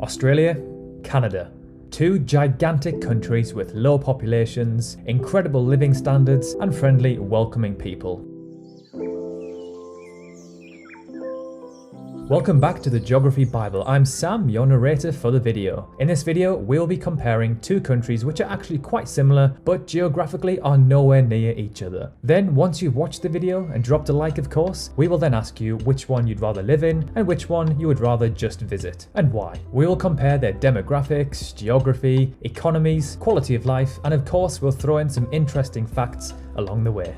Australia, Canada. Two gigantic countries with low populations, incredible living standards, and friendly, welcoming people. Welcome back to the Geography Bible. I'm Sam, your narrator for the video. In this video, we'll be comparing two countries which are actually quite similar, but geographically are nowhere near each other. Then, once you've watched the video and dropped a like, of course, we will then ask you which one you'd rather live in and which one you would rather just visit, and why. We will compare their demographics, geography, economies, quality of life, and of course, we'll throw in some interesting facts along the way.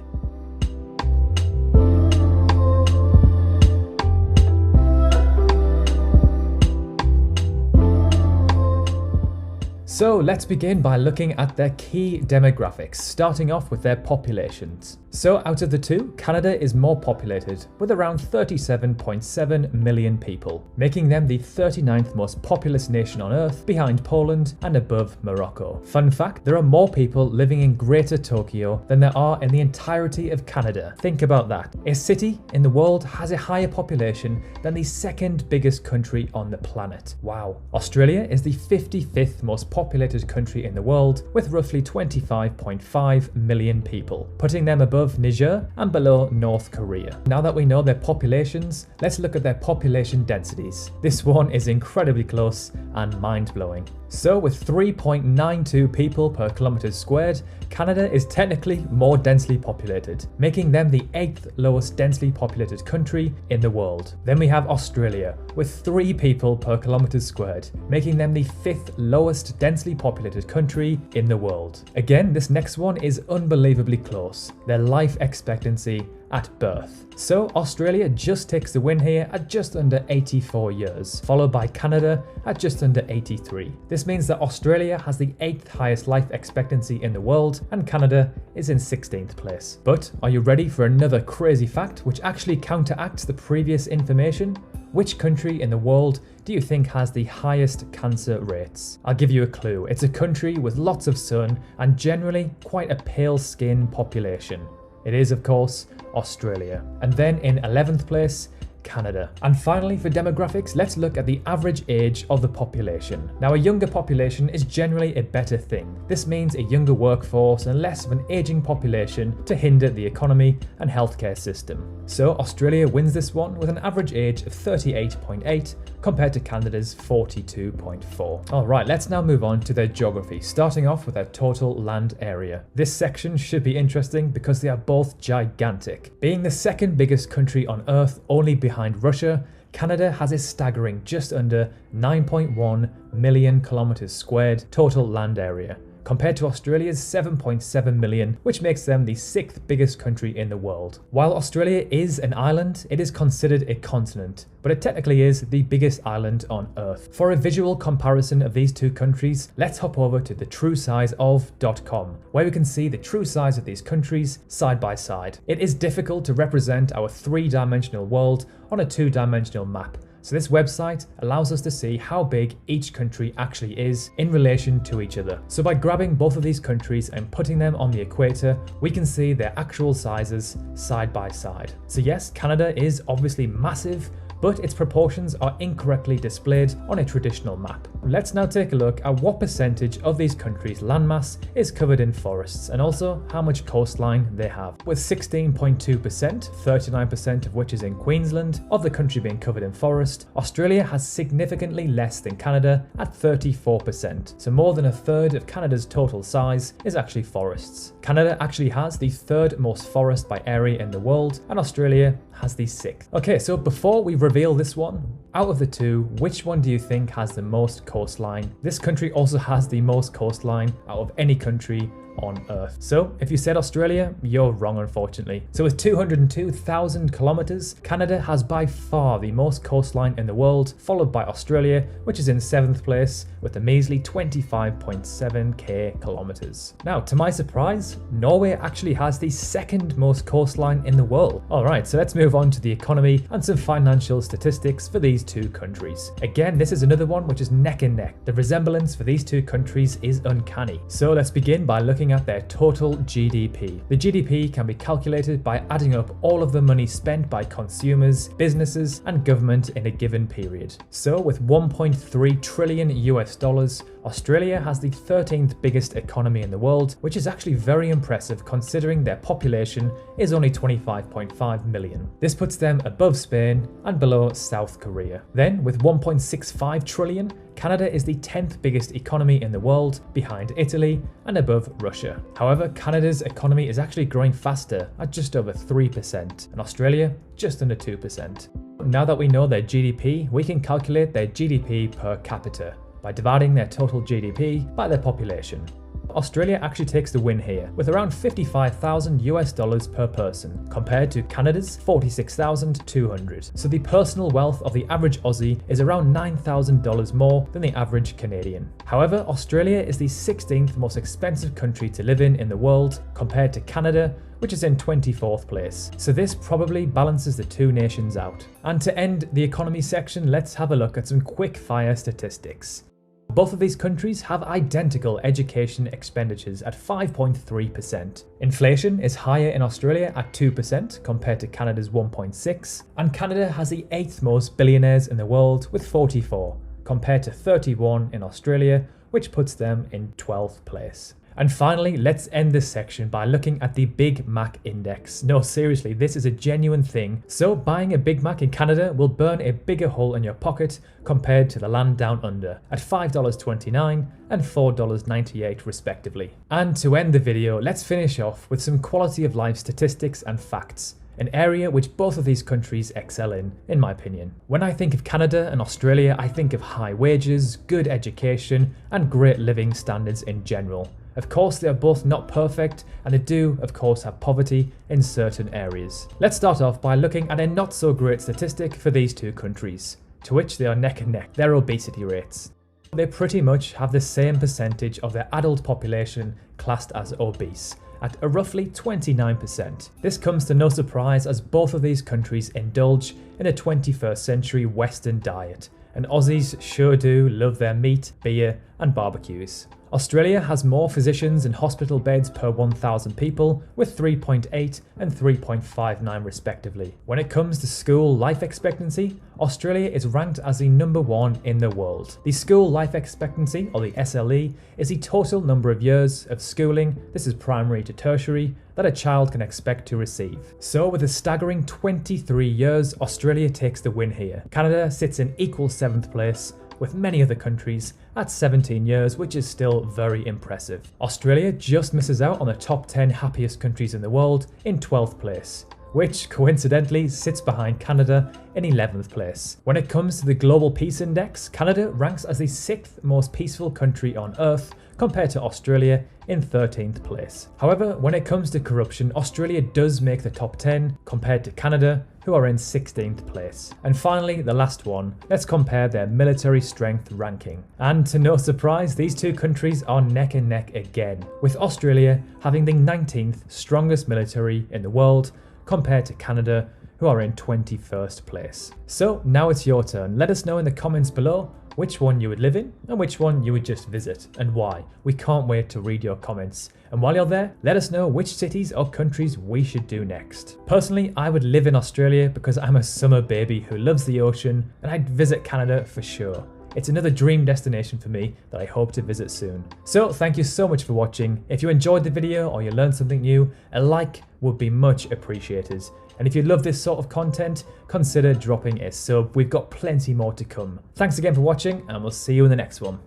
So let's begin by looking at their key demographics, starting off with their populations. So out of the two, Canada is more populated, with around 37.7 million people, making them the 39th most populous nation on Earth, behind Poland and above Morocco. Fun fact, there are more people living in Greater Tokyo than there are in the entirety of Canada. Think about that. A city in the world has a higher population than the second biggest country on the planet. Wow. Australia is the 55th most populated country in the world, with roughly 25.5 million people, putting them above Niger and below North Korea. Now that we know their populations, let's look at their population densities. This one is incredibly close and mind-blowing. So with 3.92 people per kilometre squared, Canada is technically more densely populated, making them the 8th lowest densely populated country in the world. Then we have Australia, with 3 people per kilometre squared, making them the 5th lowest densely populated country in the world. Again, this next one is unbelievably close. Their life expectancy at birth. So Australia just takes the win here at just under 84 years, followed by Canada at just under 83. This means that Australia has the 8th highest life expectancy in the world and Canada is in 16th place. But are you ready for another crazy fact which actually counteracts the previous information? Which country in the world do you think has the highest cancer rates? I'll give you a clue. It's a country with lots of sun and generally quite a pale skin population. It is, of course, Australia. And then in 11th place, Canada. And finally, for demographics, let's look at the average age of the population. Now, a younger population is generally a better thing. This means a younger workforce and less of an aging population to hinder the economy and healthcare system. So Australia wins this one with an average age of 38.8 compared to Canada's 42.4. Alright, let's now move on to their geography, starting off with their total land area. This section should be interesting because they are both gigantic. Being the second biggest country on Earth, only behind Russia, Canada has a staggering just under 9.1 million kilometers squared total land area, compared to Australia's 7.7 million, which makes them the 6th biggest country in the world. While Australia is an island, it is considered a continent, but it technically is the biggest island on Earth. For a visual comparison of these two countries, let's hop over to thetruesizeof.com, where we can see the true size of these countries side by side. It is difficult to represent our 3-dimensional world on a 2-dimensional map, so this website allows us to see how big each country actually is in relation to each other. So by grabbing both of these countries and putting them on the equator, we can see their actual sizes side by side. So yes, Canada is obviously massive, but its proportions are incorrectly displayed on a traditional map. Let's now take a look at what percentage of these countries' landmass is covered in forests and also how much coastline they have. With 16.2%, 39% of which is in Queensland, of the country being covered in forest, Australia has significantly less than Canada at 34%. So more than a third of Canada's total size is actually forests. Canada actually has the 3rd most forest by area in the world, and Australia has the 6th. Okay, so before we reveal this one, out of the two, which one do you think has the most coastline? This country also has the most coastline out of any country on Earth. So if you said Australia, you're wrong, unfortunately. So with 202,000 kilometers, Canada has by far the most coastline in the world, followed by Australia, which is in 7th place with a measly 25.7k kilometers. Now, to my surprise, Norway actually has the 2nd most coastline in the world. Alright, so let's move on to the economy and some financial statistics for these two countries. Again, this is another one which is neck and neck. The resemblance for these two countries is uncanny. So let's begin by looking looking at their total GDP. The GDP can be calculated by adding up all of the money spent by consumers, businesses, and government in a given period. So with 1.3 trillion US dollars, Australia has the 13th biggest economy in the world, which is actually very impressive considering their population is only 25.5 million. This puts them above Spain and below South Korea. Then, with 1.65 trillion, Canada is the 10th biggest economy in the world, behind Italy and above Russia. However, Canada's economy is actually growing faster at just over 3%, and Australia just under 2%. Now that we know their GDP, we can calculate their GDP per capita by dividing their total GDP by their population. Australia actually takes the win here, with around 55,000 US dollars per person, compared to Canada's 46,200. So the personal wealth of the average Aussie is around $9,000 more than the average Canadian. However, Australia is the 16th most expensive country to live in the world, compared to Canada, which is in 24th place. So this probably balances the two nations out. And to end the economy section, let's have a look at some quick fire statistics. Both of these countries have identical education expenditures at 5.3%. Inflation is higher in Australia at 2% compared to Canada's 1.6%, and Canada has the 8th most billionaires in the world with 44, compared to 31 in Australia, which puts them in 12th place. And finally, let's end this section by looking at the Big Mac Index. No, seriously, this is a genuine thing. So buying a Big Mac in Canada will burn a bigger hole in your pocket compared to the land down under at $5.29 and $4.98 respectively. And to end the video, let's finish off with some quality of life statistics and facts, an area which both of these countries excel in my opinion. When I think of Canada and Australia, I think of high wages, good education, and great living standards in general. Of course, they are both not perfect, and they do, of course, have poverty in certain areas. Let's start off by looking at a not so great statistic for these two countries, to which they are neck and neck, their obesity rates. They pretty much have the same percentage of their adult population classed as obese, at a roughly 29%. This comes to no surprise as both of these countries indulge in a 21st century Western diet, and Aussies sure do love their meat, beer, and barbecues. Australia has more physicians and hospital beds per 1,000 people, with 3.8 and 3.59 respectively. When it comes to school life expectancy, Australia is ranked as the number 1 in the world. The school life expectancy, or the SLE, is the total number of years of schooling, this is primary to tertiary, that a child can expect to receive. So with a staggering 23 years, Australia takes the win here. Canada sits in equal 7th place, with many other countries at 17 years, which is still very impressive. Australia just misses out on the top 10 happiest countries in the world in 12th place, which coincidentally sits behind Canada in 11th place. When it comes to the Global Peace Index, Canada ranks as the 6th most peaceful country on Earth, compared to Australia in 13th place. However, when it comes to corruption, Australia does make the top 10 compared to Canada, who are in 16th place. And finally, the last one, let's compare their military strength ranking. And to no surprise, these two countries are neck and neck again, with Australia having the 19th strongest military in the world compared to Canada, who are in 21st place. So now it's your turn. Let us know in the comments below which one you would live in and which one you would just visit and why. We can't wait to read your comments. And while you're there, let us know which cities or countries we should do next. Personally, I would live in Australia because I'm a summer baby who loves the ocean, and I'd visit Canada for sure. It's another dream destination for me that I hope to visit soon. So thank you so much for watching. If you enjoyed the video or you learned something new, a like would be much appreciated. And if you love this sort of content, consider dropping a sub. We've got plenty more to come. Thanks again for watching, and we'll see you in the next one.